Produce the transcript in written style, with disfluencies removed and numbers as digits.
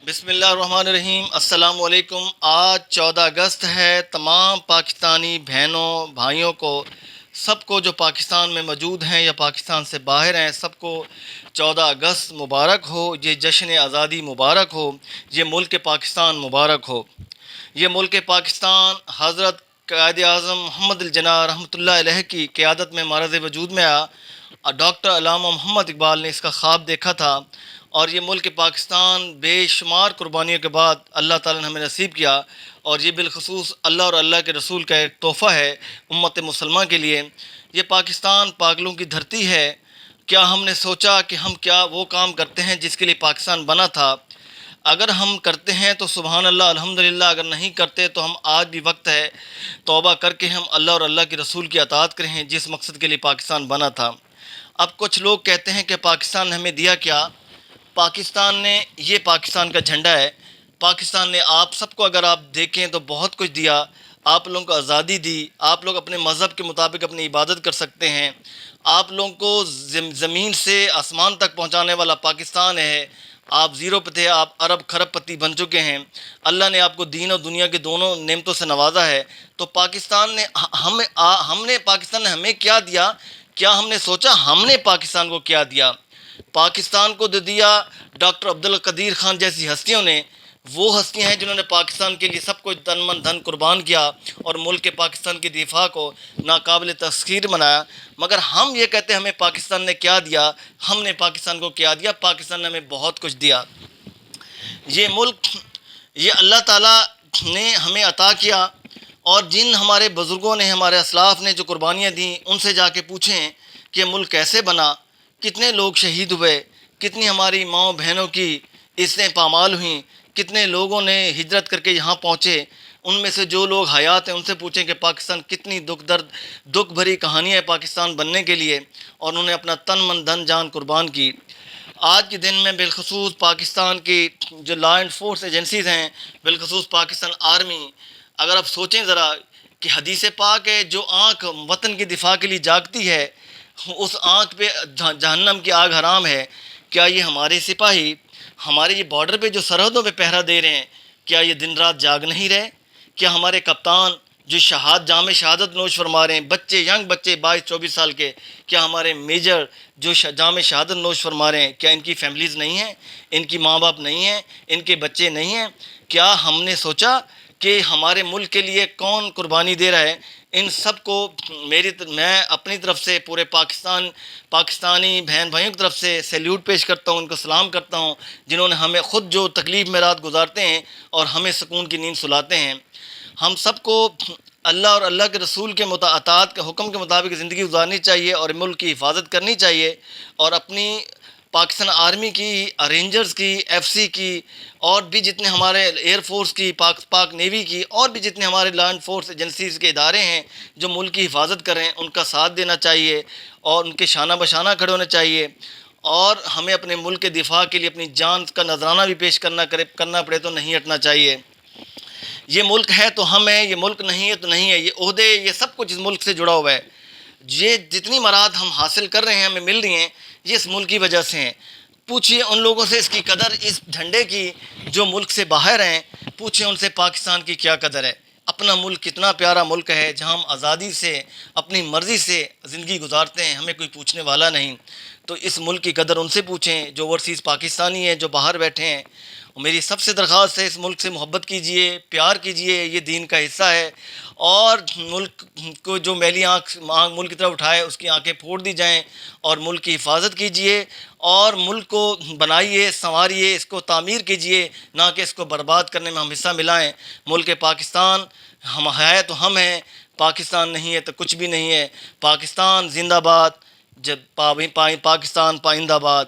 بسم اللہ الرحمن الرحیم۔ السلام علیکم۔ آج 14 اگست ہے۔ تمام پاکستانی بہنوں بھائیوں کو، سب کو جو پاکستان میں موجود ہیں یا پاکستان سے باہر ہیں، سب کو 14 اگست مبارک ہو۔ یہ جشن آزادی مبارک ہو۔ یہ ملک پاکستان مبارک ہو۔ یہ ملک پاکستان حضرت قائد اعظم محمد الجناح رحمۃ اللہ علیہ کی قیادت میں معرض وجود میں آیا۔ ڈاکٹر علامہ محمد اقبال نے اس کا خواب دیکھا تھا، اور یہ ملک پاکستان بے شمار قربانیوں کے بعد اللہ تعالی نے ہمیں نصیب کیا، اور یہ بالخصوص اللہ اور اللہ کے رسول کا ایک تحفہ ہے امت مسلمہ کے لیے۔ یہ پاکستان پاگلوں کی دھرتی ہے۔ کیا ہم نے سوچا کہ ہم کیا وہ کام کرتے ہیں جس کے لیے پاکستان بنا تھا؟ اگر ہم کرتے ہیں تو سبحان اللہ الحمدللہ، اگر نہیں کرتے تو ہم آج بھی وقت ہے توبہ کر کے ہم اللہ اور اللہ کے رسول کی اطاعت کریں جس مقصد کے لیے پاکستان بنا تھا۔ اب کچھ لوگ کہتے ہیں کہ پاکستان نے ہمیں دیا کیا؟ پاکستان نے، یہ پاکستان کا جھنڈا ہے۔ پاکستان نے آپ سب کو، اگر آپ دیکھیں تو بہت کچھ دیا۔ آپ لوگوں کو آزادی دی، آپ لوگ اپنے مذہب کے مطابق اپنی عبادت کر سکتے ہیں۔ آپ لوگوں کو زمین سے آسمان تک پہنچانے والا پاکستان ہے۔ آپ زیرو پہ تھے، آپ ارب خرب پتی بن چکے ہیں۔ اللہ نے آپ کو دین اور دنیا کے دونوں نعمتوں سے نوازا ہے۔ تو پاکستان نے پاکستان نے ہمیں کیا دیا؟ کیا ہم نے سوچا ہم نے پاکستان کو کیا دیا؟ پاکستان کو دے دیا ڈاکٹر عبدالقدیر خان جیسی ہستیوں نے۔ وہ ہستیاں ہیں جنہوں نے پاکستان کے لیے سب کچھ تن من دھن قربان کیا اور ملک کے پاکستان کی دفاع کو ناقابل تسخیر بنایا۔ مگر ہم یہ کہتے ہیں ہمیں پاکستان نے کیا دیا؟ ہم نے پاکستان کو کیا دیا؟ پاکستان نے ہمیں بہت کچھ دیا۔ یہ ملک، یہ اللہ تعالیٰ نے ہمیں عطا کیا، اور جن ہمارے بزرگوں نے، ہمارے اسلاف نے جو قربانیاں دیں، ان سے جا کے پوچھیں کہ ملک کیسے بنا، کتنے لوگ شہید ہوئے، کتنی ہماری ماؤں بہنوں کی عزتیں پامال ہوئیں، کتنے لوگوں نے ہجرت کر کے یہاں پہنچے۔ ان میں سے جو لوگ حیات ہیں ان سے پوچھیں کہ پاکستان کتنی دکھ بھری کہانیاں ہیں پاکستان بننے کے لیے، اور انہوں نے اپنا تن من دھن جان قربان کی۔ آج کے دن میں بالخصوص پاکستان کی جو لا اینڈ فورس ایجنسیز ہیں، بالخصوص پاکستان آرمی، اگر آپ سوچیں ذرا کہ حدیث پاک ہے، جو آنکھ وطن کی دفاع کے لیے جاگتی ہے اس آنکھ پہ جہنم کی آگ حرام ہے۔ کیا یہ ہمارے سپاہی ہمارے یہ بارڈر پہ جو سرحدوں پہ پہرا دے رہے ہیں، کیا یہ دن رات جاگ نہیں رہے؟ کیا ہمارے کپتان جو جام شہادت نوش فرما رہے ہیں، بچے، ینگ بچے 22-24 سال کے، کیا ہمارے میجر جو جام شہادت نوش فرما رہے ہیں، کیا ان کی فیملیز نہیں ہیں؟ ان کی ماں باپ نہیں ہیں؟ ان کے بچے نہیں ہیں؟ کیا ہم نے سوچا کہ ہمارے ملک کے لیے کون قربانی دے رہا ہے؟ ان سب کو میں اپنی طرف سے پورے پاکستانی بہن بھائیوں کی طرف سے سیلیوٹ پیش کرتا ہوں، ان کو سلام کرتا ہوں، جنہوں نے ہمیں خود جو تکلیف میں رات گزارتے ہیں اور ہمیں سکون کی نیند سلاتے ہیں۔ ہم سب کو اللہ اور اللہ کے رسول کے اطاعت کے حکم کے مطابق زندگی گزارنی چاہیے، اور ملک کی حفاظت کرنی چاہیے، اور اپنی پاکستان آرمی کی، رینجرز کی، ایف سی کی، اور بھی جتنے ہمارے ایئر فورس کی، پاک نیوی کی، اور بھی جتنے ہمارے لا اینڈ فورس ایجنسیز کے ادارے ہیں جو ملک کی حفاظت کر رہے ہیں، ان کا ساتھ دینا چاہیے اور ان کے شانہ بشانہ کھڑے ہونا چاہیے۔ اور ہمیں اپنے ملک کے دفاع کے لیے اپنی جان کا نذرانہ بھی پیش کرنا پڑے تو نہیں ہٹنا چاہیے۔ یہ ملک ہے تو ہم ہیں، یہ ملک نہیں ہے تو نہیں ہے۔ یہ عہدے، یہ سب کچھ اس ملک سے جڑا ہوا ہے۔ یہ جتنی مراد ہم حاصل کر رہے ہیں، ہمیں مل رہی ہیں، یہ اس ملک کی وجہ سے ہیں۔ پوچھئے ان لوگوں سے اس کی قدر، اس جھنڈے کی، جو ملک سے باہر ہیں، پوچھئے ان سے پاکستان کی کیا قدر ہے۔ اپنا ملک کتنا پیارا ملک ہے جہاں ہم آزادی سے اپنی مرضی سے زندگی گزارتے ہیں، ہمیں کوئی پوچھنے والا نہیں۔ تو اس ملک کی قدر ان سے پوچھیں جو اوورسیز پاکستانی ہیں، جو باہر بیٹھے ہیں۔ میری سب سے درخواست ہے، اس ملک سے محبت کیجئے، پیار کیجئے، یہ دین کا حصہ ہے، اور ملک کو جو میلی آنکھ ملک کی طرف اٹھائے اس کی آنکھیں پھوڑ دی جائیں، اور ملک کی حفاظت کیجئے، اور ملک کو بنائیے، سنواریے، اس کو تعمیر کیجئے، نہ کہ اس کو برباد کرنے میں ہم حصہ ملائیں۔ ملک پاکستان ہم ہے تو ہم ہیں، پاکستان نہیں ہے تو کچھ بھی نہیں ہے۔ پاکستان زندہ باد، جب پاکستان پائندہ باد۔